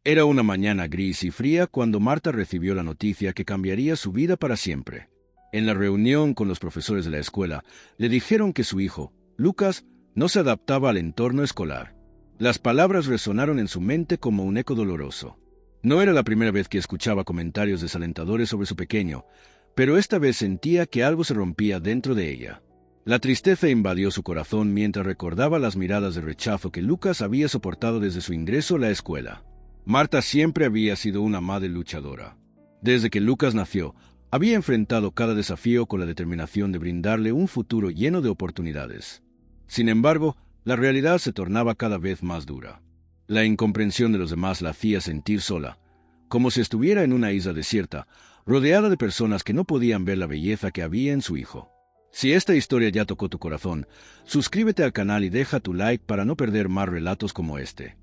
Era una mañana gris y fría cuando Marta recibió la noticia que cambiaría su vida para siempre. En la reunión con los profesores de la escuela, le dijeron que su hijo, Lucas, no se adaptaba al entorno escolar. Las palabras resonaron en su mente como un eco doloroso. No era la primera vez que escuchaba comentarios desalentadores sobre su pequeño, pero esta vez sentía que algo se rompía dentro de ella. La tristeza invadió su corazón mientras recordaba las miradas de rechazo que Lucas había soportado desde su ingreso a la escuela. Marta siempre había sido una madre luchadora. Desde que Lucas nació, había enfrentado cada desafío con la determinación de brindarle un futuro lleno de oportunidades. Sin embargo, la realidad se tornaba cada vez más dura. La incomprensión de los demás la hacía sentir sola, como si estuviera en una isla desierta, rodeada de personas que no podían ver la belleza que había en su hijo. Si esta historia ya tocó tu corazón, suscríbete al canal y deja tu like para no perder más relatos como este.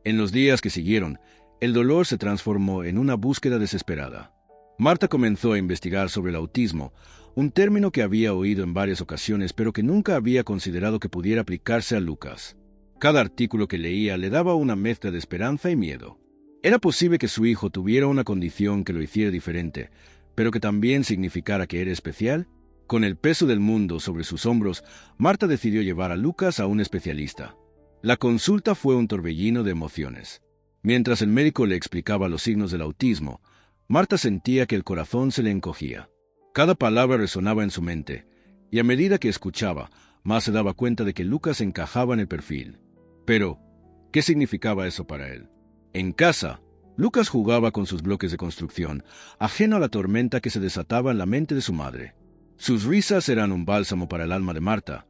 En los días que siguieron, el dolor se transformó en una búsqueda desesperada. Marta comenzó a investigar sobre el autismo, un término que había oído en varias ocasiones pero que nunca había considerado que pudiera aplicarse a Lucas. Cada artículo que leía le daba una mezcla de esperanza y miedo. ¿Era posible que su hijo tuviera una condición que lo hiciera diferente, pero que también significara que era especial? Con el peso del mundo sobre sus hombros, Marta decidió llevar a Lucas a un especialista. La consulta fue un torbellino de emociones. Mientras el médico le explicaba los signos del autismo, Marta sentía que el corazón se le encogía. Cada palabra resonaba en su mente, y a medida que escuchaba, más se daba cuenta de que Lucas encajaba en el perfil. Pero, ¿qué significaba eso para él? En casa, Lucas jugaba con sus bloques de construcción, ajeno a la tormenta que se desataba en la mente de su madre. Sus risas eran un bálsamo para el alma de Marta,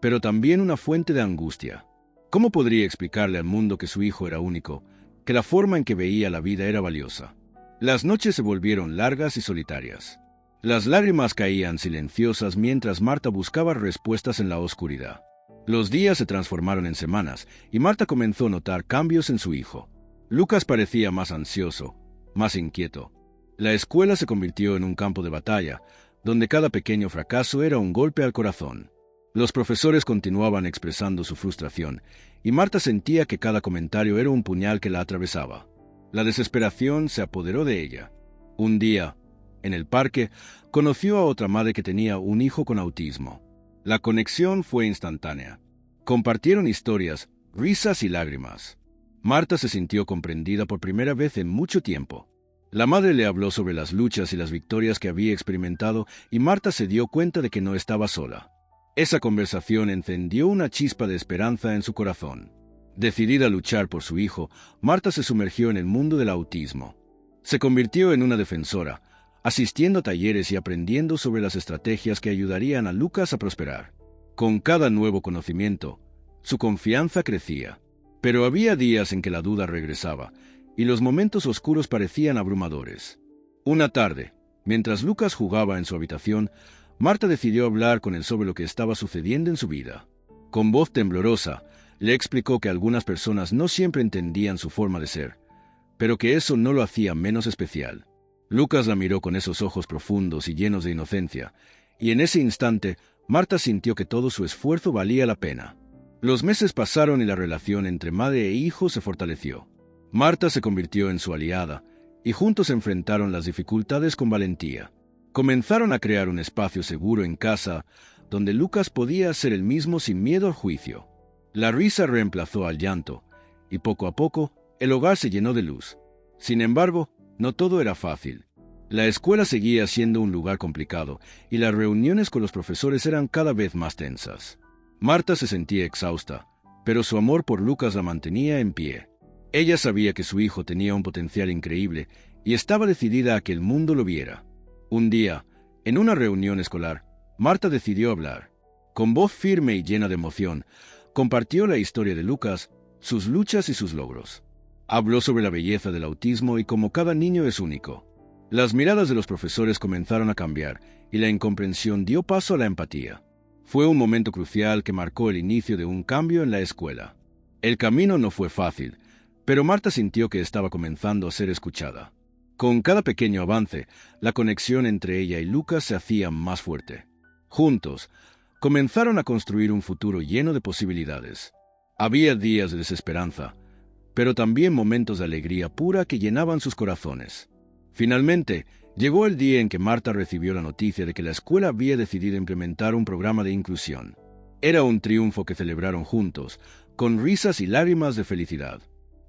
pero también una fuente de angustia. ¿Cómo podría explicarle al mundo que su hijo era único, que la forma en que veía la vida era valiosa? Las noches se volvieron largas y solitarias. Las lágrimas caían silenciosas mientras Marta buscaba respuestas en la oscuridad. Los días se transformaron en semanas, y Marta comenzó a notar cambios en su hijo. Lucas parecía más ansioso, más inquieto. La escuela se convirtió en un campo de batalla, donde cada pequeño fracaso era un golpe al corazón. Los profesores continuaban expresando su frustración, y Marta sentía que cada comentario era un puñal que la atravesaba. La desesperación se apoderó de ella. Un día, en el parque, conoció a otra madre que tenía un hijo con autismo. La conexión fue instantánea. Compartieron historias, risas y lágrimas. Marta se sintió comprendida por primera vez en mucho tiempo. La madre le habló sobre las luchas y las victorias que había experimentado, y Marta se dio cuenta de que no estaba sola. Esa conversación encendió una chispa de esperanza en su corazón. Decidida a luchar por su hijo, Marta se sumergió en el mundo del autismo. Se convirtió en una defensora, asistiendo a talleres y aprendiendo sobre las estrategias que ayudarían a Lucas a prosperar. Con cada nuevo conocimiento, su confianza crecía. Pero había días en que la duda regresaba, y los momentos oscuros parecían abrumadores. Una tarde, mientras Lucas jugaba en su habitación, Marta decidió hablar con él sobre lo que estaba sucediendo en su vida. Con voz temblorosa, le explicó que algunas personas no siempre entendían su forma de ser, pero que eso no lo hacía menos especial. Lucas la miró con esos ojos profundos y llenos de inocencia, y en ese instante, Marta sintió que todo su esfuerzo valía la pena. Los meses pasaron y la relación entre madre e hijo se fortaleció. Marta se convirtió en su aliada, y juntos enfrentaron las dificultades con valentía. Comenzaron a crear un espacio seguro en casa, donde Lucas podía ser el mismo sin miedo al juicio. La risa reemplazó al llanto, y poco a poco, el hogar se llenó de luz. Sin embargo, no todo era fácil. La escuela seguía siendo un lugar complicado, y las reuniones con los profesores eran cada vez más tensas. Marta se sentía exhausta, pero su amor por Lucas la mantenía en pie. Ella sabía que su hijo tenía un potencial increíble, y estaba decidida a que el mundo lo viera. Un día, en una reunión escolar, Marta decidió hablar. Con voz firme y llena de emoción, compartió la historia de Lucas, sus luchas y sus logros. Habló sobre la belleza del autismo y cómo cada niño es único. Las miradas de los profesores comenzaron a cambiar, y la incomprensión dio paso a la empatía. Fue un momento crucial que marcó el inicio de un cambio en la escuela. El camino no fue fácil, pero Marta sintió que estaba comenzando a ser escuchada. Con cada pequeño avance, la conexión entre ella y Lucas se hacía más fuerte. Juntos, comenzaron a construir un futuro lleno de posibilidades. Había días de desesperanza, pero también momentos de alegría pura que llenaban sus corazones. Finalmente, llegó el día en que Marta recibió la noticia de que la escuela había decidido implementar un programa de inclusión. Era un triunfo que celebraron juntos, con risas y lágrimas de felicidad.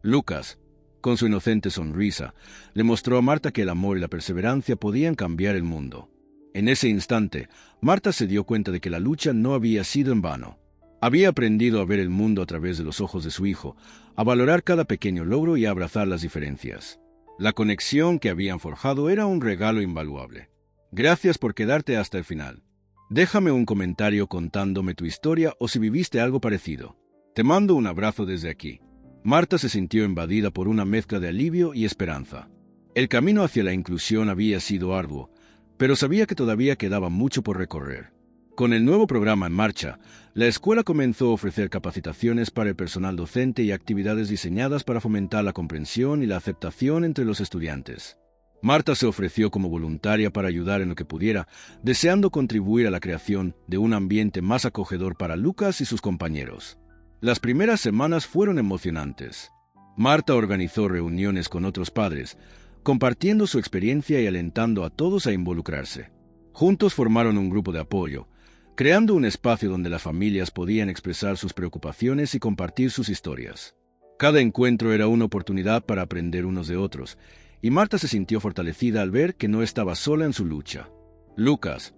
Lucas, con su inocente sonrisa, le mostró a Marta que el amor y la perseverancia podían cambiar el mundo. En ese instante, Marta se dio cuenta de que la lucha no había sido en vano. Había aprendido a ver el mundo a través de los ojos de su hijo, a valorar cada pequeño logro y a abrazar las diferencias. La conexión que habían forjado era un regalo invaluable. Gracias por quedarte hasta el final. Déjame un comentario contándome tu historia o si viviste algo parecido. Te mando un abrazo desde aquí. Marta se sintió invadida por una mezcla de alivio y esperanza. El camino hacia la inclusión había sido arduo, pero sabía que todavía quedaba mucho por recorrer. Con el nuevo programa en marcha, la escuela comenzó a ofrecer capacitaciones para el personal docente y actividades diseñadas para fomentar la comprensión y la aceptación entre los estudiantes. Marta se ofreció como voluntaria para ayudar en lo que pudiera, deseando contribuir a la creación de un ambiente más acogedor para Lucas y sus compañeros. Las primeras semanas fueron emocionantes. Marta organizó reuniones con otros padres, compartiendo su experiencia y alentando a todos a involucrarse. Juntos formaron un grupo de apoyo, creando un espacio donde las familias podían expresar sus preocupaciones y compartir sus historias. Cada encuentro era una oportunidad para aprender unos de otros, y Marta se sintió fortalecida al ver que no estaba sola en su lucha. Lucas,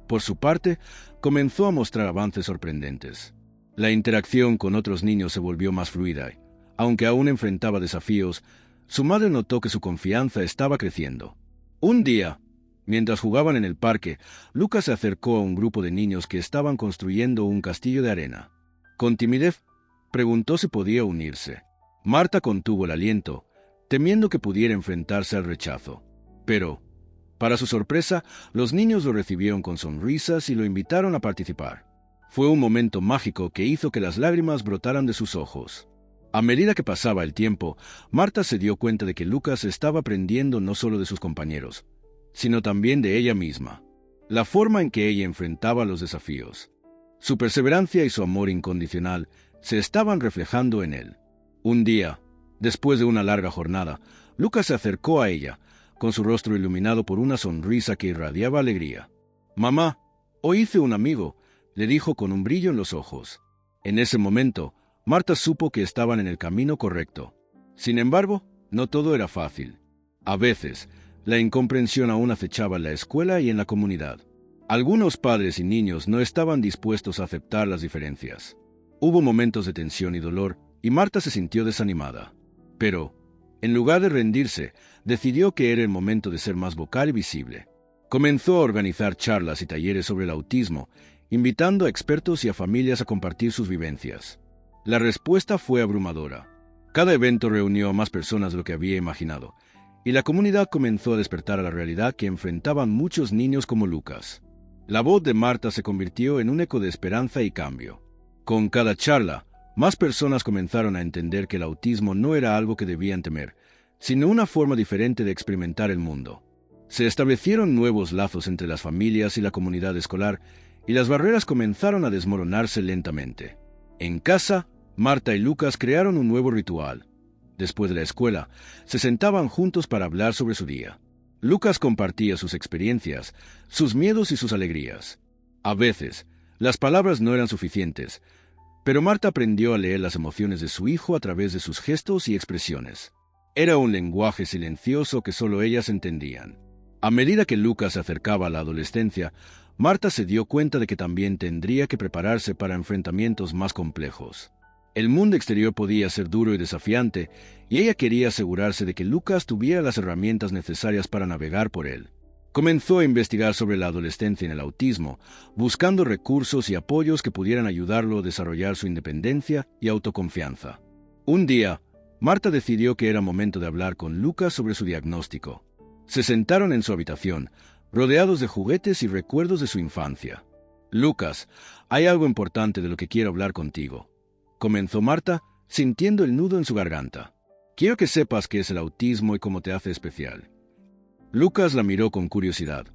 por su parte, comenzó a mostrar avances sorprendentes. La interacción con otros niños se volvió más fluida, y, aunque aún enfrentaba desafíos, su madre notó que su confianza estaba creciendo. Un día, mientras jugaban en el parque, Lucas se acercó a un grupo de niños que estaban construyendo un castillo de arena. Con timidez, preguntó si podía unirse. Marta contuvo el aliento, temiendo que pudiera enfrentarse al rechazo. Pero, para su sorpresa, los niños lo recibieron con sonrisas y lo invitaron a participar. Fue un momento mágico que hizo que las lágrimas brotaran de sus ojos. A medida que pasaba el tiempo, Marta se dio cuenta de que Lucas estaba aprendiendo no solo de sus compañeros, sino también de ella misma. La forma en que ella enfrentaba los desafíos, su perseverancia y su amor incondicional se estaban reflejando en él. Un día, después de una larga jornada, Lucas se acercó a ella, con su rostro iluminado por una sonrisa que irradiaba alegría. «Mamá, hoy hice un amigo», le dijo con un brillo en los ojos. En ese momento, Marta supo que estaban en el camino correcto. Sin embargo, no todo era fácil. A veces, la incomprensión aún acechaba en la escuela y en la comunidad. Algunos padres y niños no estaban dispuestos a aceptar las diferencias. Hubo momentos de tensión y dolor, y Marta se sintió desanimada. Pero, en lugar de rendirse, decidió que era el momento de ser más vocal y visible. Comenzó a organizar charlas y talleres sobre el autismo, invitando a expertos y a familias a compartir sus vivencias. La respuesta fue abrumadora. Cada evento reunió a más personas de lo que había imaginado, y la comunidad comenzó a despertar a la realidad que enfrentaban muchos niños como Lucas. La voz de Marta se convirtió en un eco de esperanza y cambio. Con cada charla, más personas comenzaron a entender que el autismo no era algo que debían temer, sino una forma diferente de experimentar el mundo. Se establecieron nuevos lazos entre las familias y la comunidad escolar, y las barreras comenzaron a desmoronarse lentamente. En casa, Marta y Lucas crearon un nuevo ritual. Después de la escuela, se sentaban juntos para hablar sobre su día. Lucas compartía sus experiencias, sus miedos y sus alegrías. A veces, las palabras no eran suficientes, pero Marta aprendió a leer las emociones de su hijo a través de sus gestos y expresiones. Era un lenguaje silencioso que solo ellas entendían. A medida que Lucas se acercaba a la adolescencia, Marta se dio cuenta de que también tendría que prepararse para enfrentamientos más complejos. El mundo exterior podía ser duro y desafiante, y ella quería asegurarse de que Lucas tuviera las herramientas necesarias para navegar por él. Comenzó a investigar sobre la adolescencia en el autismo, buscando recursos y apoyos que pudieran ayudarlo a desarrollar su independencia y autoconfianza. Un día, Marta decidió que era momento de hablar con Lucas sobre su diagnóstico. Se sentaron en su habitación, rodeados de juguetes y recuerdos de su infancia. «Lucas, hay algo importante de lo que quiero hablar contigo», comenzó Marta, sintiendo el nudo en su garganta. «Quiero que sepas qué es el autismo y cómo te hace especial». Lucas la miró con curiosidad,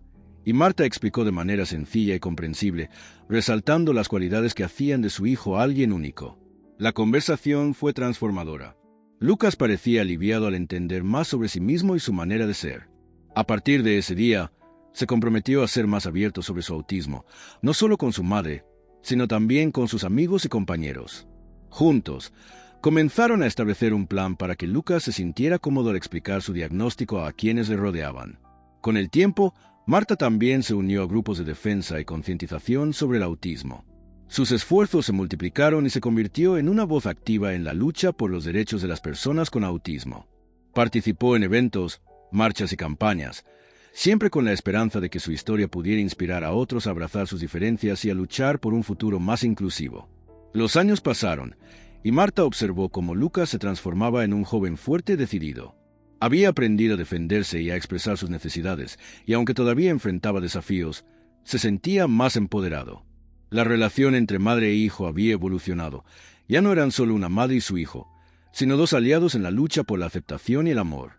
y Marta explicó de manera sencilla y comprensible, resaltando las cualidades que hacían de su hijo alguien único. La conversación fue transformadora. Lucas parecía aliviado al entender más sobre sí mismo y su manera de ser. A partir de ese día, se comprometió a ser más abierto sobre su autismo, no solo con su madre, sino también con sus amigos y compañeros. Juntos, comenzaron a establecer un plan para que Lucas se sintiera cómodo al explicar su diagnóstico a quienes le rodeaban. Con el tiempo, Marta también se unió a grupos de defensa y concientización sobre el autismo. Sus esfuerzos se multiplicaron y se convirtió en una voz activa en la lucha por los derechos de las personas con autismo. Participó en eventos, marchas y campañas, siempre con la esperanza de que su historia pudiera inspirar a otros a abrazar sus diferencias y a luchar por un futuro más inclusivo. Los años pasaron, y Marta observó cómo Lucas se transformaba en un joven fuerte y decidido. Había aprendido a defenderse y a expresar sus necesidades, y aunque todavía enfrentaba desafíos, se sentía más empoderado. La relación entre madre e hijo había evolucionado. Ya no eran solo una madre y su hijo, sino dos aliados en la lucha por la aceptación y el amor.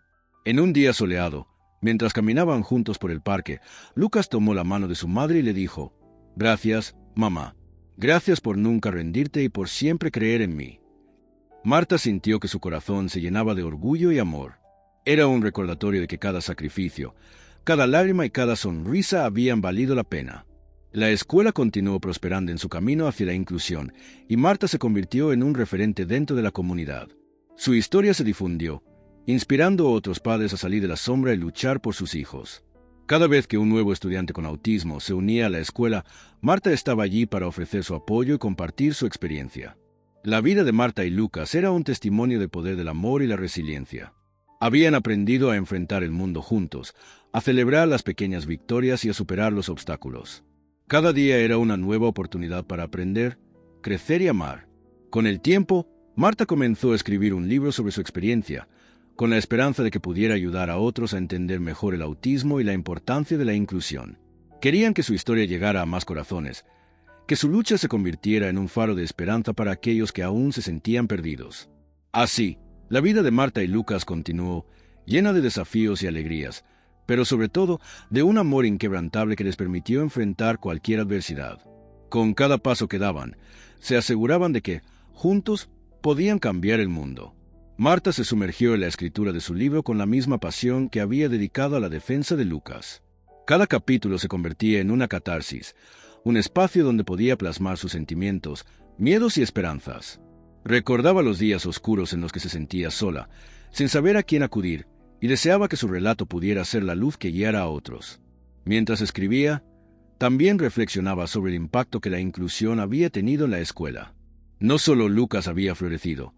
En un día soleado, mientras caminaban juntos por el parque, Lucas tomó la mano de su madre y le dijo: «Gracias, mamá. Gracias por nunca rendirte y por siempre creer en mí». Marta sintió que su corazón se llenaba de orgullo y amor. Era un recordatorio de que cada sacrificio, cada lágrima y cada sonrisa habían valido la pena. La escuela continuó prosperando en su camino hacia la inclusión, y Marta se convirtió en un referente dentro de la comunidad. Su historia se difundió, inspirando a otros padres a salir de la sombra y luchar por sus hijos. Cada vez que un nuevo estudiante con autismo se unía a la escuela, Marta estaba allí para ofrecer su apoyo y compartir su experiencia. La vida de Marta y Lucas era un testimonio del poder del amor y la resiliencia. Habían aprendido a enfrentar el mundo juntos, a celebrar las pequeñas victorias y a superar los obstáculos. Cada día era una nueva oportunidad para aprender, crecer y amar. Con el tiempo, Marta comenzó a escribir un libro sobre su experiencia, con la esperanza de que pudiera ayudar a otros a entender mejor el autismo y la importancia de la inclusión. Querían que su historia llegara a más corazones, que su lucha se convirtiera en un faro de esperanza para aquellos que aún se sentían perdidos. Así, la vida de Marta y Lucas continuó, llena de desafíos y alegrías, pero sobre todo de un amor inquebrantable que les permitió enfrentar cualquier adversidad. Con cada paso que daban, se aseguraban de que, juntos, podían cambiar el mundo. Marta se sumergió en la escritura de su libro con la misma pasión que había dedicado a la defensa de Lucas. Cada capítulo se convertía en una catarsis, un espacio donde podía plasmar sus sentimientos, miedos y esperanzas. Recordaba los días oscuros en los que se sentía sola, sin saber a quién acudir, y deseaba que su relato pudiera ser la luz que guiara a otros. Mientras escribía, también reflexionaba sobre el impacto que la inclusión había tenido en la escuela. No solo Lucas había florecido,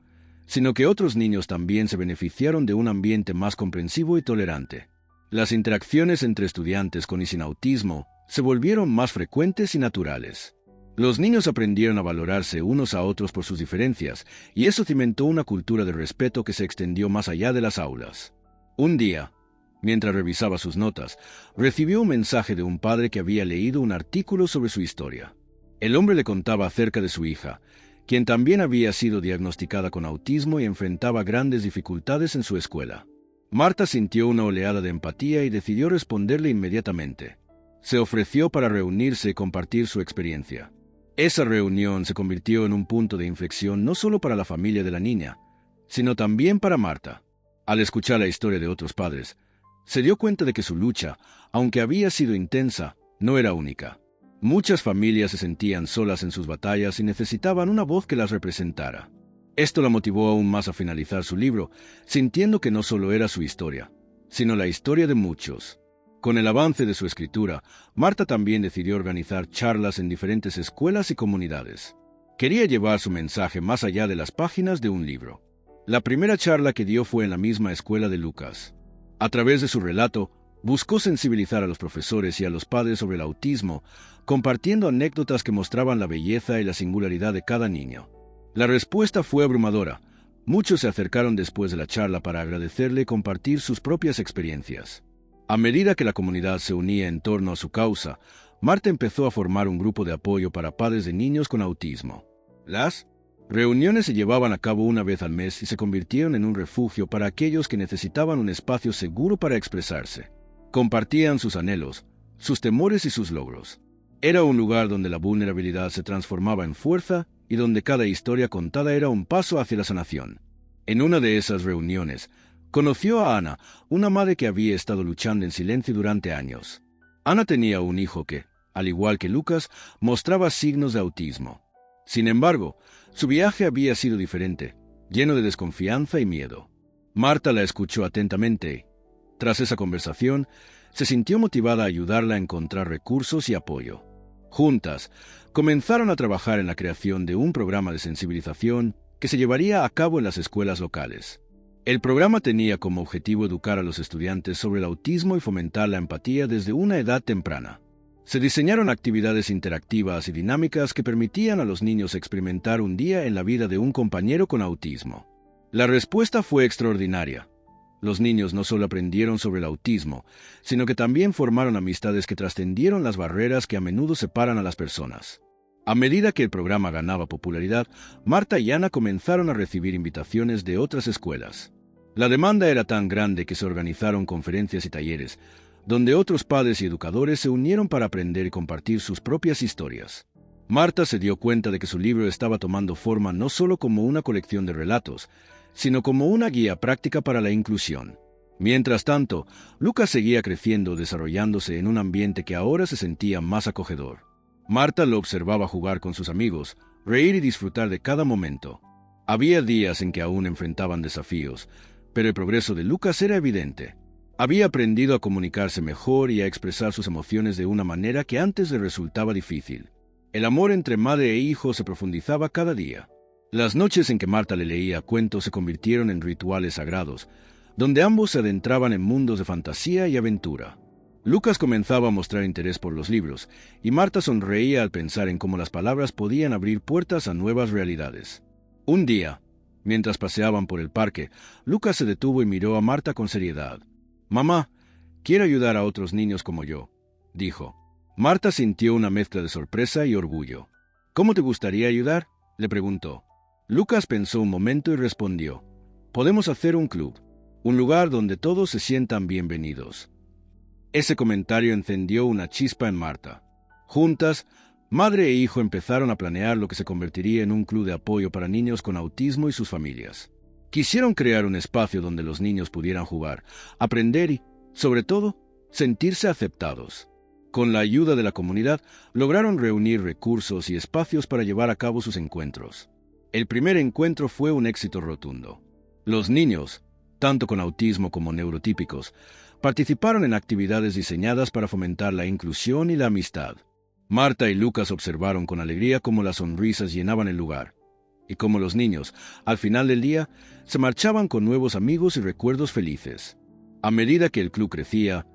sino que otros niños también se beneficiaron de un ambiente más comprensivo y tolerante. Las interacciones entre estudiantes con y sin autismo se volvieron más frecuentes y naturales. Los niños aprendieron a valorarse unos a otros por sus diferencias, y eso cimentó una cultura de respeto que se extendió más allá de las aulas. Un día, mientras revisaba sus notas, recibió un mensaje de un padre que había leído un artículo sobre su historia. El hombre le contaba acerca de su hija, quien también había sido diagnosticada con autismo y enfrentaba grandes dificultades en su escuela. Marta sintió una oleada de empatía y decidió responderle inmediatamente. Se ofreció para reunirse y compartir su experiencia. Esa reunión se convirtió en un punto de inflexión no solo para la familia de la niña, sino también para Marta. Al escuchar la historia de otros padres, se dio cuenta de que su lucha, aunque había sido intensa, no era única. Muchas familias se sentían solas en sus batallas y necesitaban una voz que las representara. Esto la motivó aún más a finalizar su libro, sintiendo que no solo era su historia, sino la historia de muchos. Con el avance de su escritura, Marta también decidió organizar charlas en diferentes escuelas y comunidades. Quería llevar su mensaje más allá de las páginas de un libro. La primera charla que dio fue en la misma escuela de Lucas. A través de su relato, buscó sensibilizar a los profesores y a los padres sobre el autismo, compartiendo anécdotas que mostraban la belleza y la singularidad de cada niño. La respuesta fue abrumadora. Muchos se acercaron después de la charla para agradecerle y compartir sus propias experiencias. A medida que la comunidad se unía en torno a su causa, Marta empezó a formar un grupo de apoyo para padres de niños con autismo. Las reuniones se llevaban a cabo una vez al mes y se convirtieron en un refugio para aquellos que necesitaban un espacio seguro para expresarse. Compartían sus anhelos, sus temores y sus logros. Era un lugar donde la vulnerabilidad se transformaba en fuerza y donde cada historia contada era un paso hacia la sanación. En una de esas reuniones, conoció a Ana, una madre que había estado luchando en silencio durante años. Ana tenía un hijo que, al igual que Lucas, mostraba signos de autismo. Sin embargo, su viaje había sido diferente, lleno de desconfianza y miedo. Marta la escuchó atentamente. Tras esa conversación, se sintió motivada a ayudarla a encontrar recursos y apoyo. Juntas, comenzaron a trabajar en la creación de un programa de sensibilización que se llevaría a cabo en las escuelas locales. El programa tenía como objetivo educar a los estudiantes sobre el autismo y fomentar la empatía desde una edad temprana. Se diseñaron actividades interactivas y dinámicas que permitían a los niños experimentar un día en la vida de un compañero con autismo. La respuesta fue extraordinaria. Los niños no solo aprendieron sobre el autismo, sino que también formaron amistades que trascendieron las barreras que a menudo separan a las personas. A medida que el programa ganaba popularidad, Marta y Ana comenzaron a recibir invitaciones de otras escuelas. La demanda era tan grande que se organizaron conferencias y talleres, donde otros padres y educadores se unieron para aprender y compartir sus propias historias. Marta se dio cuenta de que su libro estaba tomando forma no solo como una colección de relatos, sino como una guía práctica para la inclusión. Mientras tanto, Lucas seguía creciendo, desarrollándose en un ambiente que ahora se sentía más acogedor. Marta lo observaba jugar con sus amigos, reír y disfrutar de cada momento. Había días en que aún enfrentaban desafíos, pero el progreso de Lucas era evidente. Había aprendido a comunicarse mejor y a expresar sus emociones de una manera que antes le resultaba difícil. El amor entre madre e hijo se profundizaba cada día. Las noches en que Marta le leía cuentos se convirtieron en rituales sagrados, donde ambos se adentraban en mundos de fantasía y aventura. Lucas comenzaba a mostrar interés por los libros, y Marta sonreía al pensar en cómo las palabras podían abrir puertas a nuevas realidades. Un día, mientras paseaban por el parque, Lucas se detuvo y miró a Marta con seriedad. «Mamá, quiero ayudar a otros niños como yo», dijo. Marta sintió una mezcla de sorpresa y orgullo. «¿Cómo te gustaría ayudar?», le preguntó. Lucas pensó un momento y respondió. «Podemos hacer un club, un lugar donde todos se sientan bienvenidos». Ese comentario encendió una chispa en Marta. Juntas, madre e hijo empezaron a planear lo que se convertiría en un club de apoyo para niños con autismo y sus familias. Quisieron crear un espacio donde los niños pudieran jugar, aprender y, sobre todo, sentirse aceptados. Con la ayuda de la comunidad, lograron reunir recursos y espacios para llevar a cabo sus encuentros. El primer encuentro fue un éxito rotundo. Los niños, tanto con autismo como neurotípicos, participaron en actividades diseñadas para fomentar la inclusión y la amistad. Marta y Lucas observaron con alegría cómo las sonrisas llenaban el lugar, y cómo los niños, al final del día, se marchaban con nuevos amigos y recuerdos felices. A medida que el club crecía,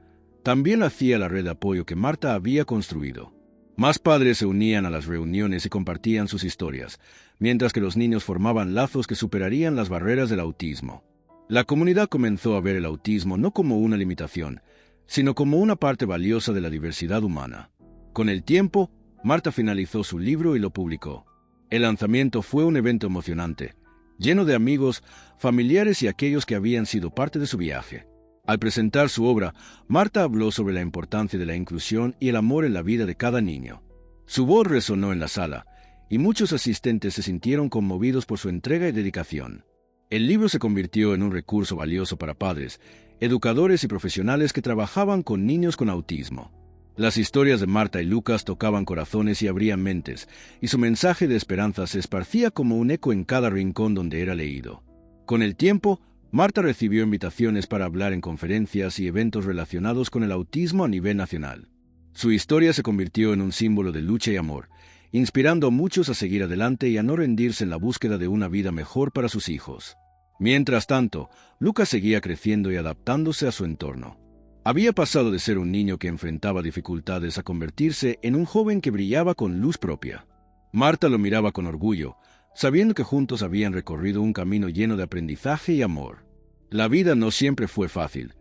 también hacía la red de apoyo que Marta había construido. Más padres se unían a las reuniones y compartían sus historias, mientras que los niños formaban lazos que superarían las barreras del autismo. La comunidad comenzó a ver el autismo no como una limitación, sino como una parte valiosa de la diversidad humana. Con el tiempo, Marta finalizó su libro y lo publicó. El lanzamiento fue un evento emocionante, lleno de amigos, familiares y aquellos que habían sido parte de su viaje. Al presentar su obra, Marta habló sobre la importancia de la inclusión y el amor en la vida de cada niño. Su voz resonó en la sala, y muchos asistentes se sintieron conmovidos por su entrega y dedicación. El libro se convirtió en un recurso valioso para padres, educadores y profesionales que trabajaban con niños con autismo. Las historias de Marta y Lucas tocaban corazones y abrían mentes, y su mensaje de esperanza se esparcía como un eco en cada rincón donde era leído. Con el tiempo, Marta recibió invitaciones para hablar en conferencias y eventos relacionados con el autismo a nivel nacional. Su historia se convirtió en un símbolo de lucha y amor, inspirando a muchos a seguir adelante y a no rendirse en la búsqueda de una vida mejor para sus hijos. Mientras tanto, Lucas seguía creciendo y adaptándose a su entorno. Había pasado de ser un niño que enfrentaba dificultades a convertirse en un joven que brillaba con luz propia. Marta lo miraba con orgullo, sabiendo que juntos habían recorrido un camino lleno de aprendizaje y amor. La vida no siempre fue fácil,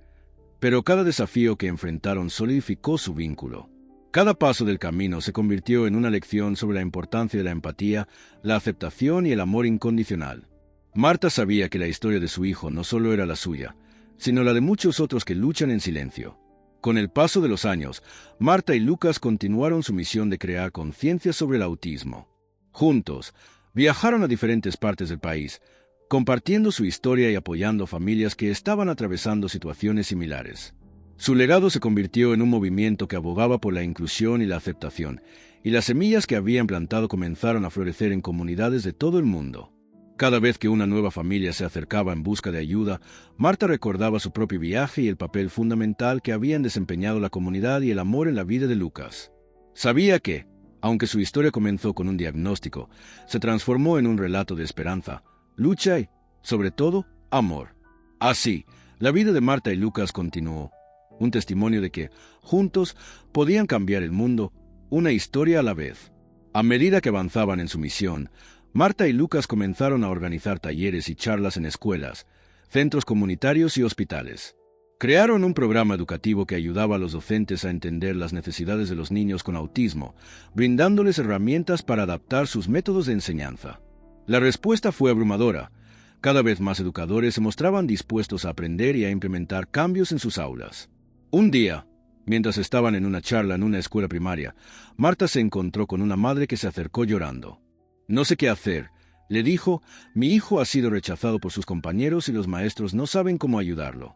pero cada desafío que enfrentaron solidificó su vínculo. Cada paso del camino se convirtió en una lección sobre la importancia de la empatía, la aceptación y el amor incondicional. Marta sabía que la historia de su hijo no solo era la suya, sino la de muchos otros que luchan en silencio. Con el paso de los años, Marta y Lucas continuaron su misión de crear conciencia sobre el autismo. Juntos, viajaron a diferentes partes del país, compartiendo su historia y apoyando a familias que estaban atravesando situaciones similares. Su legado se convirtió en un movimiento que abogaba por la inclusión y la aceptación, y las semillas que había implantado comenzaron a florecer en comunidades de todo el mundo. Cada vez que una nueva familia se acercaba en busca de ayuda, Marta recordaba su propio viaje y el papel fundamental que habían desempeñado la comunidad y el amor en la vida de Lucas. Sabía que, aunque su historia comenzó con un diagnóstico, se transformó en un relato de esperanza, lucha y, sobre todo, amor. Así, la vida de Marta y Lucas continuó, un testimonio de que, juntos, podían cambiar el mundo, una historia a la vez. A medida que avanzaban en su misión, Marta y Lucas comenzaron a organizar talleres y charlas en escuelas, centros comunitarios y hospitales. Crearon un programa educativo que ayudaba a los docentes a entender las necesidades de los niños con autismo, brindándoles herramientas para adaptar sus métodos de enseñanza. La respuesta fue abrumadora. Cada vez más educadores se mostraban dispuestos a aprender y a implementar cambios en sus aulas. Un día, mientras estaban en una charla en una escuela primaria, Marta se encontró con una madre que se acercó llorando. «No sé qué hacer», le dijo, «mi hijo ha sido rechazado por sus compañeros y los maestros no saben cómo ayudarlo».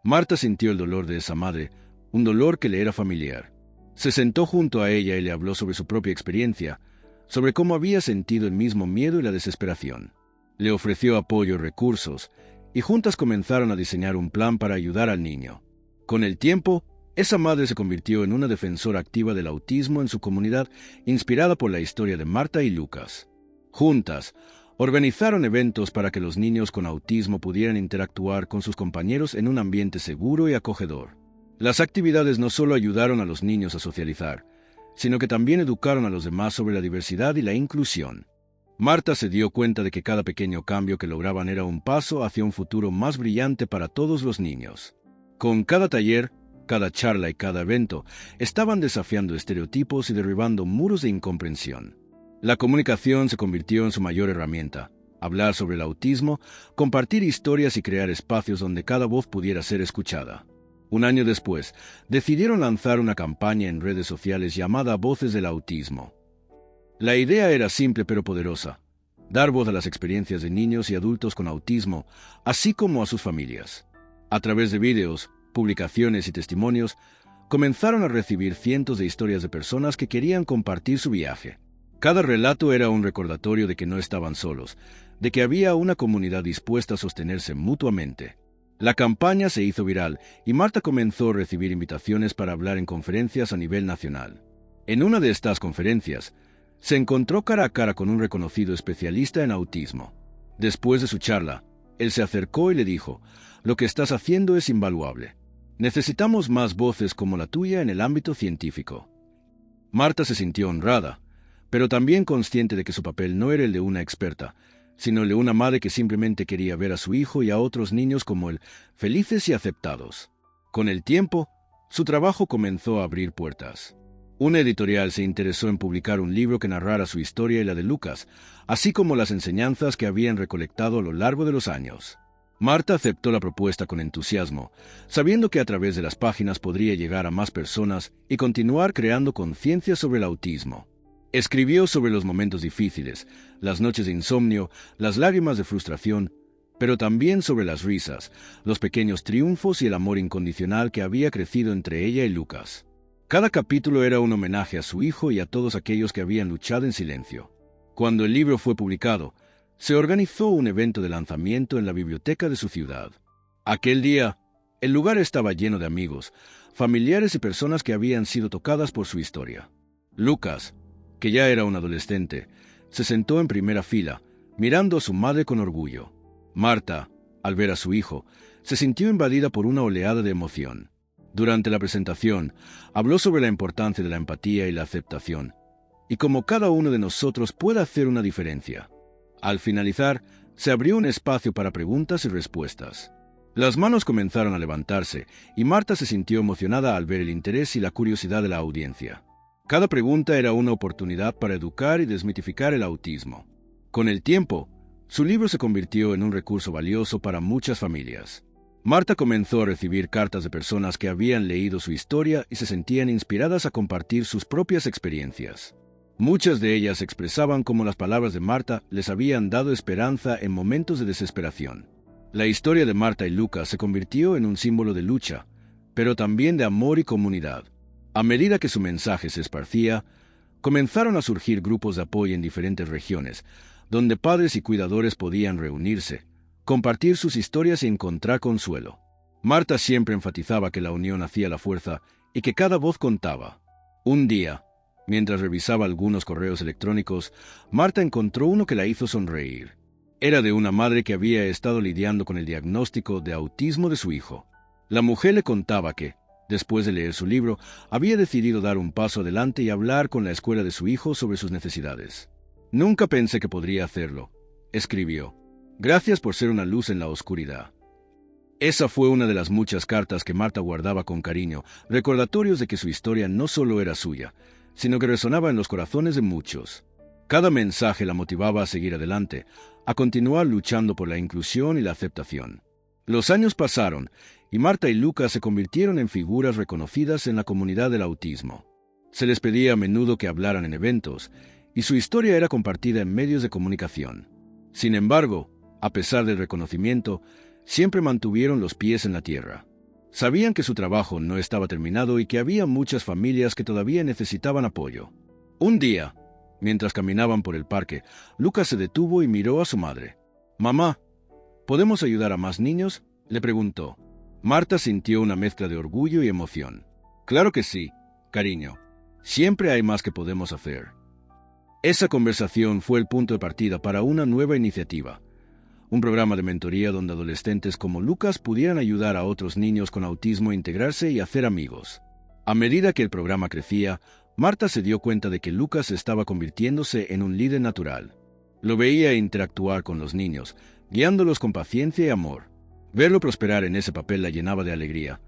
Marta sintió el dolor de esa madre, un dolor que le era familiar. Se sentó junto a ella y le habló sobre su propia experiencia, sobre cómo había sentido el mismo miedo y la desesperación. Le ofreció apoyo y recursos, y juntas comenzaron a diseñar un plan para ayudar al niño. Con el tiempo, esa madre se convirtió en una defensora activa del autismo en su comunidad, inspirada por la historia de Marta y Lucas. Juntas, organizaron eventos para que los niños con autismo pudieran interactuar con sus compañeros en un ambiente seguro y acogedor. Las actividades no solo ayudaron a los niños a socializar, sino que también educaron a los demás sobre la diversidad y la inclusión. Marta se dio cuenta de que cada pequeño cambio que lograban era un paso hacia un futuro más brillante para todos los niños. Con cada taller, cada charla y cada evento, estaban desafiando estereotipos y derribando muros de incomprensión. La comunicación se convirtió en su mayor herramienta. Hablar sobre el autismo, compartir historias y crear espacios donde cada voz pudiera ser escuchada. Un año después, decidieron lanzar una campaña en redes sociales llamada Voces del Autismo. La idea era simple pero poderosa: dar voz a las experiencias de niños y adultos con autismo, así como a sus familias. A través de vídeos, publicaciones y testimonios, comenzaron a recibir cientos de historias de personas que querían compartir su viaje. Cada relato era un recordatorio de que no estaban solos, de que había una comunidad dispuesta a sostenerse mutuamente. La campaña se hizo viral y Marta comenzó a recibir invitaciones para hablar en conferencias a nivel nacional. En una de estas conferencias, se encontró cara a cara con un reconocido especialista en autismo. Después de su charla, él se acercó y le dijo: «Lo que estás haciendo es invaluable. Necesitamos más voces como la tuya en el ámbito científico». Marta se sintió honrada, pero también consciente de que su papel no era el de una experta, sino el de una madre que simplemente quería ver a su hijo y a otros niños como él, felices y aceptados. Con el tiempo, su trabajo comenzó a abrir puertas. Una editorial se interesó en publicar un libro que narrara su historia y la de Lucas, así como las enseñanzas que habían recolectado a lo largo de los años. Marta aceptó la propuesta con entusiasmo, sabiendo que a través de las páginas podría llegar a más personas y continuar creando conciencia sobre el autismo. Escribió sobre los momentos difíciles, las noches de insomnio, las lágrimas de frustración, pero también sobre las risas, los pequeños triunfos y el amor incondicional que había crecido entre ella y Lucas. Cada capítulo era un homenaje a su hijo y a todos aquellos que habían luchado en silencio. Cuando el libro fue publicado, se organizó un evento de lanzamiento en la biblioteca de su ciudad. Aquel día, el lugar estaba lleno de amigos, familiares y personas que habían sido tocadas por su historia. Lucas, que ya era un adolescente, se sentó en primera fila, mirando a su madre con orgullo. Marta, al ver a su hijo, se sintió invadida por una oleada de emoción. Durante la presentación, habló sobre la importancia de la empatía y la aceptación, y cómo cada uno de nosotros puede hacer una diferencia. Al finalizar, se abrió un espacio para preguntas y respuestas. Las manos comenzaron a levantarse, y Marta se sintió emocionada al ver el interés y la curiosidad de la audiencia. Cada pregunta era una oportunidad para educar y desmitificar el autismo. Con el tiempo, su libro se convirtió en un recurso valioso para muchas familias. Marta comenzó a recibir cartas de personas que habían leído su historia y se sentían inspiradas a compartir sus propias experiencias. Muchas de ellas expresaban cómo las palabras de Marta les habían dado esperanza en momentos de desesperación. La historia de Marta y Lucas se convirtió en un símbolo de lucha, pero también de amor y comunidad. A medida que su mensaje se esparcía, comenzaron a surgir grupos de apoyo en diferentes regiones, donde padres y cuidadores podían reunirse, compartir sus historias y encontrar consuelo. Marta siempre enfatizaba que la unión hacía la fuerza y que cada voz contaba. Un día, mientras revisaba algunos correos electrónicos, Marta encontró uno que la hizo sonreír. Era de una madre que había estado lidiando con el diagnóstico de autismo de su hijo. La mujer le contaba que, después de leer su libro, había decidido dar un paso adelante y hablar con la escuela de su hijo sobre sus necesidades. «Nunca pensé que podría hacerlo», escribió. «Gracias por ser una luz en la oscuridad». Esa fue una de las muchas cartas que Marta guardaba con cariño, recordatorios de que su historia no solo era suya, sino que resonaba en los corazones de muchos. Cada mensaje la motivaba a seguir adelante, a continuar luchando por la inclusión y la aceptación. Los años pasaron, y Marta y Lucas se convirtieron en figuras reconocidas en la comunidad del autismo. Se les pedía a menudo que hablaran en eventos, y su historia era compartida en medios de comunicación. Sin embargo, a pesar del reconocimiento, siempre mantuvieron los pies en la tierra. Sabían que su trabajo no estaba terminado y que había muchas familias que todavía necesitaban apoyo. Un día, mientras caminaban por el parque, Lucas se detuvo y miró a su madre. «Mamá, ¿podemos ayudar a más niños?», le preguntó. Marta sintió una mezcla de orgullo y emoción. «Claro que sí, cariño. Siempre hay más que podemos hacer». Esa conversación fue el punto de partida para una nueva iniciativa. Un programa de mentoría donde adolescentes como Lucas pudieran ayudar a otros niños con autismo a integrarse y hacer amigos. A medida que el programa crecía, Marta se dio cuenta de que Lucas estaba convirtiéndose en un líder natural. Lo veía interactuar con los niños, guiándolos con paciencia y amor. Verlo prosperar en ese papel la llenaba de alegría,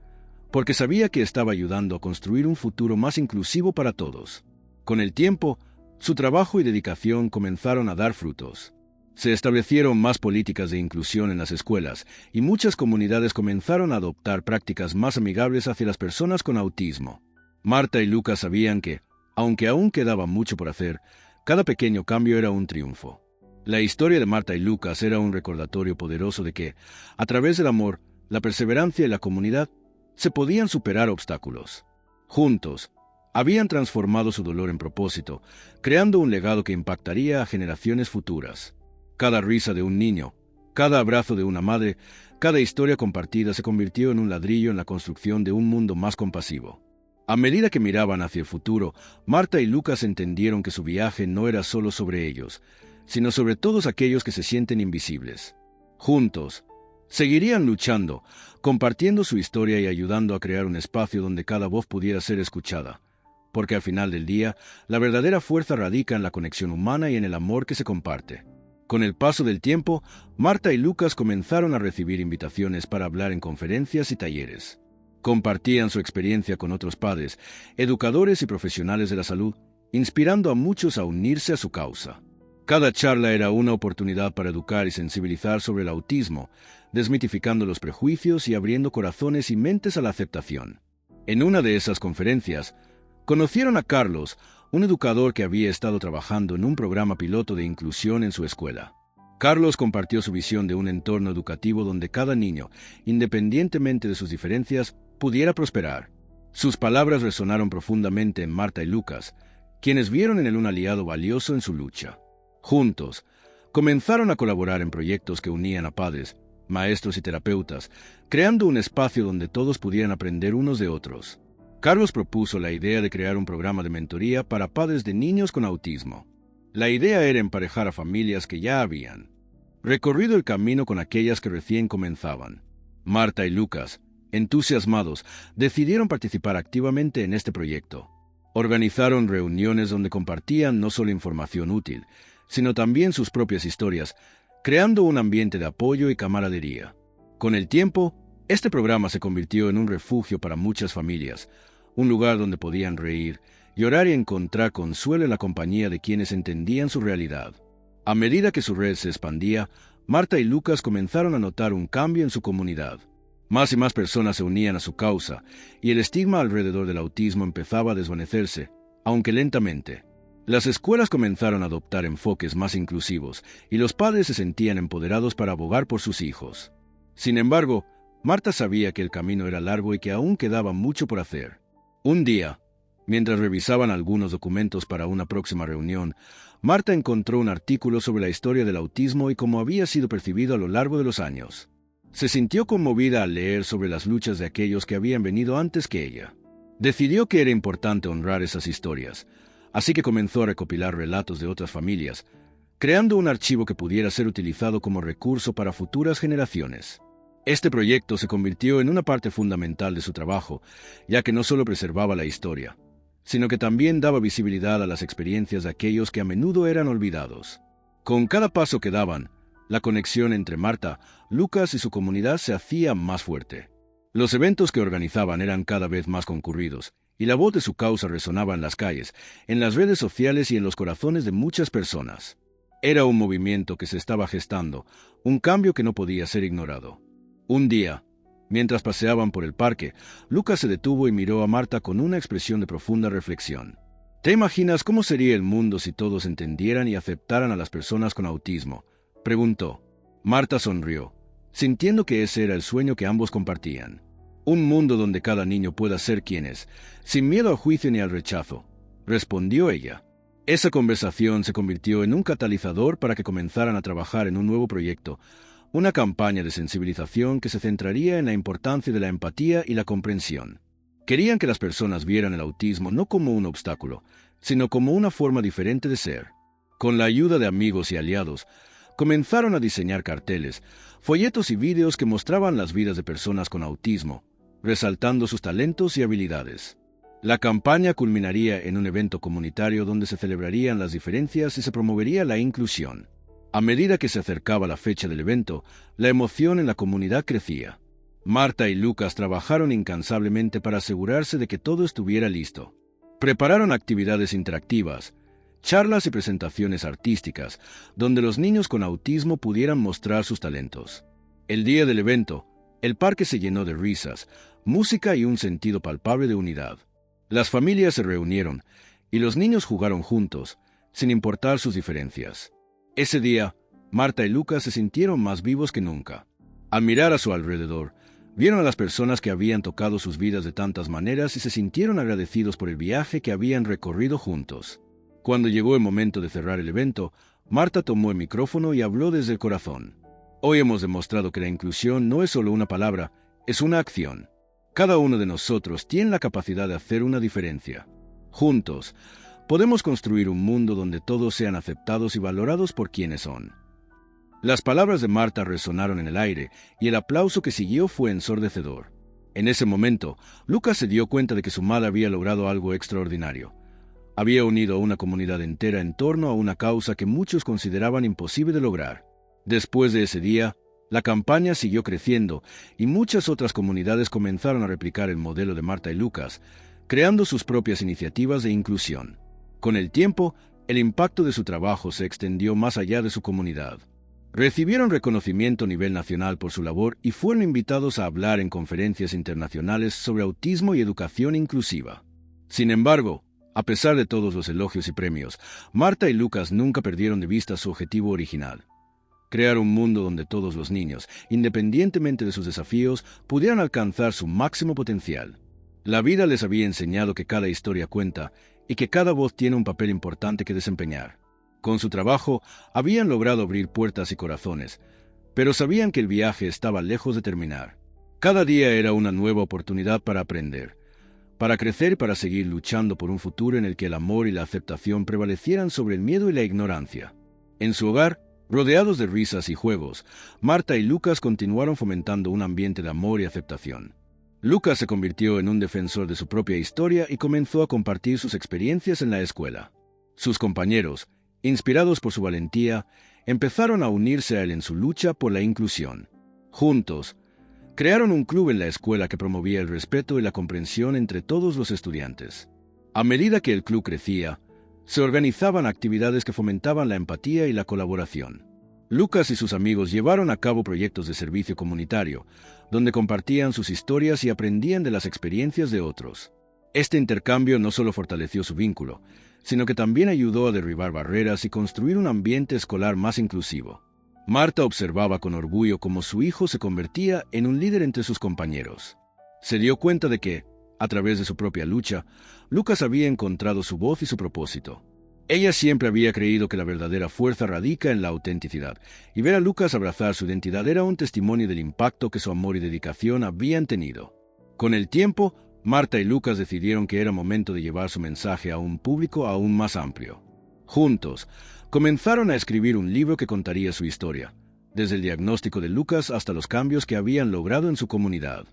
porque sabía que estaba ayudando a construir un futuro más inclusivo para todos. Con el tiempo, su trabajo y dedicación comenzaron a dar frutos. Se establecieron más políticas de inclusión en las escuelas y muchas comunidades comenzaron a adoptar prácticas más amigables hacia las personas con autismo. Marta y Lucas sabían que, aunque aún quedaba mucho por hacer, cada pequeño cambio era un triunfo. La historia de Marta y Lucas era un recordatorio poderoso de que, a través del amor, la perseverancia y la comunidad, se podían superar obstáculos. Juntos, habían transformado su dolor en propósito, creando un legado que impactaría a generaciones futuras. Cada risa de un niño, cada abrazo de una madre, cada historia compartida se convirtió en un ladrillo en la construcción de un mundo más compasivo. A medida que miraban hacia el futuro, Marta y Lucas entendieron que su viaje no era solo sobre ellos, sino sobre todos aquellos que se sienten invisibles. Juntos, seguirían luchando, compartiendo su historia y ayudando a crear un espacio donde cada voz pudiera ser escuchada, porque al final del día, la verdadera fuerza radica en la conexión humana y en el amor que se comparte. Con el paso del tiempo, Marta y Lucas comenzaron a recibir invitaciones para hablar en conferencias y talleres. Compartían su experiencia con otros padres, educadores y profesionales de la salud, inspirando a muchos a unirse a su causa. Cada charla era una oportunidad para educar y sensibilizar sobre el autismo, desmitificando los prejuicios y abriendo corazones y mentes a la aceptación. En una de esas conferencias, conocieron a Carlos, un educador que había estado trabajando en un programa piloto de inclusión en su escuela. Carlos compartió su visión de un entorno educativo donde cada niño, independientemente de sus diferencias, pudiera prosperar. Sus palabras resonaron profundamente en Marta y Lucas, quienes vieron en él un aliado valioso en su lucha. Juntos, comenzaron a colaborar en proyectos que unían a padres, maestros y terapeutas, creando un espacio donde todos pudieran aprender unos de otros. Carlos propuso la idea de crear un programa de mentoría para padres de niños con autismo. La idea era emparejar a familias que ya habían recorrido el camino con aquellas que recién comenzaban. Marta y Lucas, entusiasmados, decidieron participar activamente en este proyecto. Organizaron reuniones donde compartían no solo información útil, sino también sus propias historias, creando un ambiente de apoyo y camaradería. Con el tiempo, este programa se convirtió en un refugio para muchas familias, un lugar donde podían reír, llorar y encontrar consuelo en la compañía de quienes entendían su realidad. A medida que su red se expandía, Marta y Lucas comenzaron a notar un cambio en su comunidad. Más y más personas se unían a su causa, y el estigma alrededor del autismo empezaba a desvanecerse, aunque lentamente. Las escuelas comenzaron a adoptar enfoques más inclusivos y los padres se sentían empoderados para abogar por sus hijos. Sin embargo, Marta sabía que el camino era largo y que aún quedaba mucho por hacer. Un día, mientras revisaban algunos documentos para una próxima reunión, Marta encontró un artículo sobre la historia del autismo y cómo había sido percibido a lo largo de los años. Se sintió conmovida al leer sobre las luchas de aquellos que habían venido antes que ella. Decidió que era importante honrar esas historias, así que comenzó a recopilar relatos de otras familias, creando un archivo que pudiera ser utilizado como recurso para futuras generaciones. Este proyecto se convirtió en una parte fundamental de su trabajo, ya que no solo preservaba la historia, sino que también daba visibilidad a las experiencias de aquellos que a menudo eran olvidados. Con cada paso que daban, la conexión entre Marta, Lucas y su comunidad se hacía más fuerte. Los eventos que organizaban eran cada vez más concurridos, y la voz de su causa resonaba en las calles, en las redes sociales y en los corazones de muchas personas. Era un movimiento que se estaba gestando, un cambio que no podía ser ignorado. Un día, mientras paseaban por el parque, Lucas se detuvo y miró a Marta con una expresión de profunda reflexión. ¿Te imaginas cómo sería el mundo si todos entendieran y aceptaran a las personas con autismo?, preguntó. Marta sonrió, sintiendo que ese era el sueño que ambos compartían. Un mundo donde cada niño pueda ser quien es, sin miedo al juicio ni al rechazo, respondió ella. Esa conversación se convirtió en un catalizador para que comenzaran a trabajar en un nuevo proyecto, una campaña de sensibilización que se centraría en la importancia de la empatía y la comprensión. Querían que las personas vieran el autismo no como un obstáculo, sino como una forma diferente de ser. Con la ayuda de amigos y aliados, comenzaron a diseñar carteles, folletos y vídeos que mostraban las vidas de personas con autismo, resaltando sus talentos y habilidades. La campaña culminaría en un evento comunitario donde se celebrarían las diferencias y se promovería la inclusión. A medida que se acercaba la fecha del evento, la emoción en la comunidad crecía. Marta y Lucas trabajaron incansablemente para asegurarse de que todo estuviera listo. Prepararon actividades interactivas, charlas y presentaciones artísticas, donde los niños con autismo pudieran mostrar sus talentos. El día del evento, el parque se llenó de risas, música y un sentido palpable de unidad. Las familias se reunieron, y los niños jugaron juntos, sin importar sus diferencias. Ese día, Marta y Lucas se sintieron más vivos que nunca. Al mirar a su alrededor, vieron a las personas que habían tocado sus vidas de tantas maneras y se sintieron agradecidos por el viaje que habían recorrido juntos. Cuando llegó el momento de cerrar el evento, Marta tomó el micrófono y habló desde el corazón. Hoy hemos demostrado que la inclusión no es solo una palabra, es una acción. Cada uno de nosotros tiene la capacidad de hacer una diferencia. Juntos, podemos construir un mundo donde todos sean aceptados y valorados por quienes son. Las palabras de Marta resonaron en el aire y el aplauso que siguió fue ensordecedor. En ese momento, Lucas se dio cuenta de que su madre había logrado algo extraordinario. Había unido a una comunidad entera en torno a una causa que muchos consideraban imposible de lograr. Después de ese día, la campaña siguió creciendo y muchas otras comunidades comenzaron a replicar el modelo de Marta y Lucas, creando sus propias iniciativas de inclusión. Con el tiempo, el impacto de su trabajo se extendió más allá de su comunidad. Recibieron reconocimiento a nivel nacional por su labor y fueron invitados a hablar en conferencias internacionales sobre autismo y educación inclusiva. Sin embargo, a pesar de todos los elogios y premios, Marta y Lucas nunca perdieron de vista su objetivo original: crear un mundo donde todos los niños, independientemente de sus desafíos, pudieran alcanzar su máximo potencial. La vida les había enseñado que cada historia cuenta y que cada voz tiene un papel importante que desempeñar. Con su trabajo, habían logrado abrir puertas y corazones, pero sabían que el viaje estaba lejos de terminar. Cada día era una nueva oportunidad para aprender, para crecer y para seguir luchando por un futuro en el que el amor y la aceptación prevalecieran sobre el miedo y la ignorancia. En su hogar, rodeados de risas y juegos, Marta y Lucas continuaron fomentando un ambiente de amor y aceptación. Lucas se convirtió en un defensor de su propia historia y comenzó a compartir sus experiencias en la escuela. Sus compañeros, inspirados por su valentía, empezaron a unirse a él en su lucha por la inclusión. Juntos, crearon un club en la escuela que promovía el respeto y la comprensión entre todos los estudiantes. A medida que el club crecía, se organizaban actividades que fomentaban la empatía y la colaboración. Lucas y sus amigos llevaron a cabo proyectos de servicio comunitario, donde compartían sus historias y aprendían de las experiencias de otros. Este intercambio no solo fortaleció su vínculo, sino que también ayudó a derribar barreras y construir un ambiente escolar más inclusivo. Marta observaba con orgullo cómo su hijo se convertía en un líder entre sus compañeros. Se dio cuenta de que, a través de su propia lucha, Lucas había encontrado su voz y su propósito. Ella siempre había creído que la verdadera fuerza radica en la autenticidad, y ver a Lucas abrazar su identidad era un testimonio del impacto que su amor y dedicación habían tenido. Con el tiempo, Marta y Lucas decidieron que era momento de llevar su mensaje a un público aún más amplio. Juntos, comenzaron a escribir un libro que contaría su historia, desde el diagnóstico de Lucas hasta los cambios que habían logrado en su comunidad.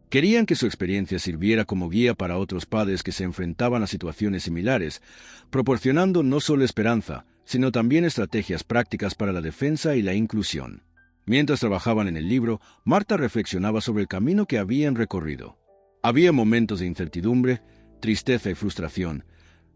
Querían que su experiencia sirviera como guía para otros padres que se enfrentaban a situaciones similares, proporcionando no solo esperanza, sino también estrategias prácticas para la defensa y la inclusión. Mientras trabajaban en el libro, Marta reflexionaba sobre el camino que habían recorrido. Había momentos de incertidumbre, tristeza y frustración,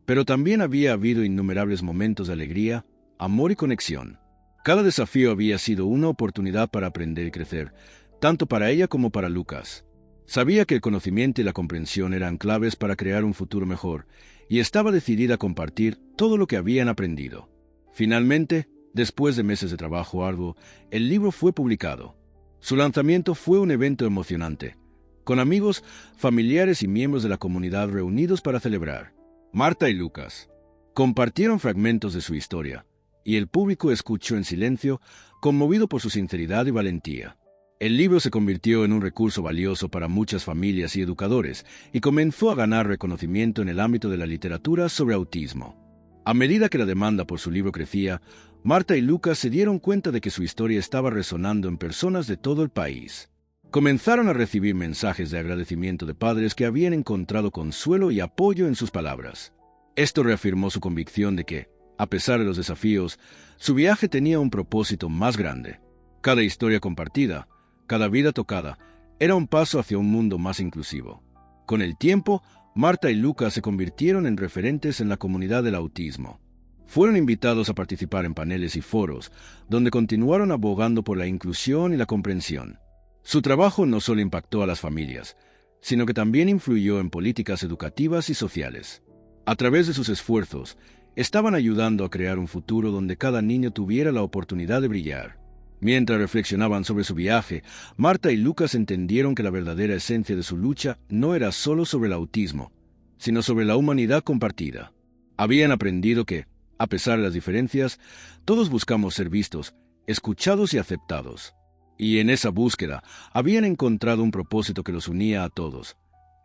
pero también había habido innumerables momentos de alegría, amor y conexión. Cada desafío había sido una oportunidad para aprender y crecer, tanto para ella como para Lucas. Sabía que el conocimiento y la comprensión eran claves para crear un futuro mejor, y estaba decidida a compartir todo lo que habían aprendido. Finalmente, después de meses de trabajo arduo, el libro fue publicado. Su lanzamiento fue un evento emocionante, con amigos, familiares y miembros de la comunidad reunidos para celebrar. Marta y Lucas compartieron fragmentos de su historia, y el público escuchó en silencio, conmovido por su sinceridad y valentía. El libro se convirtió en un recurso valioso para muchas familias y educadores, y comenzó a ganar reconocimiento en el ámbito de la literatura sobre autismo. A medida que la demanda por su libro crecía, Marta y Lucas se dieron cuenta de que su historia estaba resonando en personas de todo el país. Comenzaron a recibir mensajes de agradecimiento de padres que habían encontrado consuelo y apoyo en sus palabras. Esto reafirmó su convicción de que, a pesar de los desafíos, su viaje tenía un propósito más grande. Cada historia compartida, cada vida tocada, era un paso hacia un mundo más inclusivo. Con el tiempo, Marta y Lucas se convirtieron en referentes en la comunidad del autismo. Fueron invitados a participar en paneles y foros, donde continuaron abogando por la inclusión y la comprensión. Su trabajo no solo impactó a las familias, sino que también influyó en políticas educativas y sociales. A través de sus esfuerzos, estaban ayudando a crear un futuro donde cada niño tuviera la oportunidad de brillar. Mientras reflexionaban sobre su viaje, Marta y Lucas entendieron que la verdadera esencia de su lucha no era solo sobre el autismo, sino sobre la humanidad compartida. Habían aprendido que, a pesar de las diferencias, todos buscamos ser vistos, escuchados y aceptados. Y en esa búsqueda habían encontrado un propósito que los unía a todos: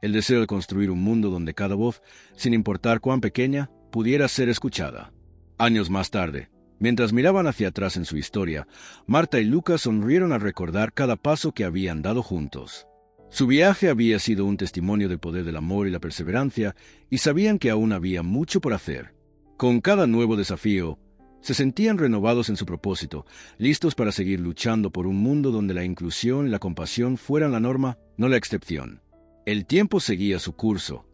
el deseo de construir un mundo donde cada voz, sin importar cuán pequeña, pudiera ser escuchada. Años más tarde, mientras miraban hacia atrás en su historia, Marta y Lucas sonrieron al recordar cada paso que habían dado juntos. Su viaje había sido un testimonio del poder del amor y la perseverancia, y sabían que aún había mucho por hacer. Con cada nuevo desafío, se sentían renovados en su propósito, listos para seguir luchando por un mundo donde la inclusión y la compasión fueran la norma, no la excepción. El tiempo seguía su curso,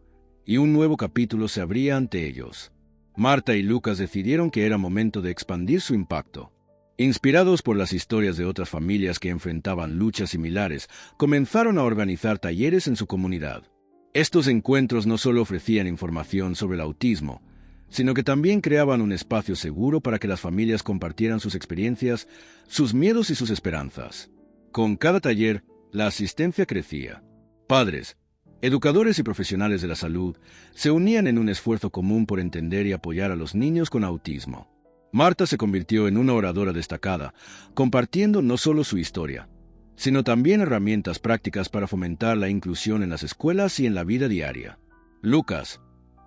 y un nuevo capítulo se abría ante ellos. Marta y Lucas decidieron que era momento de expandir su impacto. Inspirados por las historias de otras familias que enfrentaban luchas similares, comenzaron a organizar talleres en su comunidad. Estos encuentros no solo ofrecían información sobre el autismo, sino que también creaban un espacio seguro para que las familias compartieran sus experiencias, sus miedos y sus esperanzas. Con cada taller, la asistencia crecía. Padres, educadores y profesionales de la salud se unían en un esfuerzo común por entender y apoyar a los niños con autismo. Marta se convirtió en una oradora destacada, compartiendo no solo su historia, sino también herramientas prácticas para fomentar la inclusión en las escuelas y en la vida diaria. Lucas,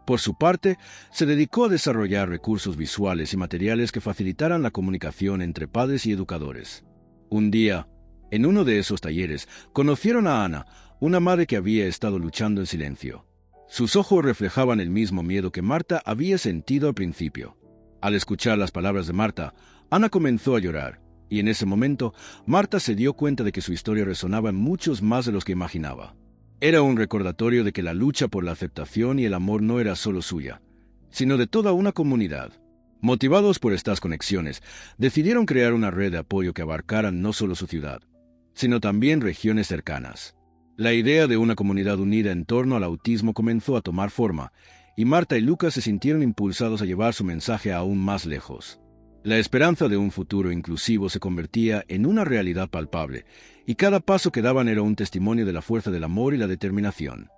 por su parte, se dedicó a desarrollar recursos visuales y materiales que facilitaran la comunicación entre padres y educadores. Un día, en uno de esos talleres, conocieron a Ana, una madre que había estado luchando en silencio. Sus ojos reflejaban el mismo miedo que Marta había sentido al principio. Al escuchar las palabras de Marta, Ana comenzó a llorar, y en ese momento, Marta se dio cuenta de que su historia resonaba en muchos más de los que imaginaba. Era un recordatorio de que la lucha por la aceptación y el amor no era solo suya, sino de toda una comunidad. Motivados por estas conexiones, decidieron crear una red de apoyo que abarcara no solo su ciudad, sino también regiones cercanas. La idea de una comunidad unida en torno al autismo comenzó a tomar forma, y Marta y Lucas se sintieron impulsados a llevar su mensaje aún más lejos. La esperanza de un futuro inclusivo se convertía en una realidad palpable, y cada paso que daban era un testimonio de la fuerza del amor y la determinación.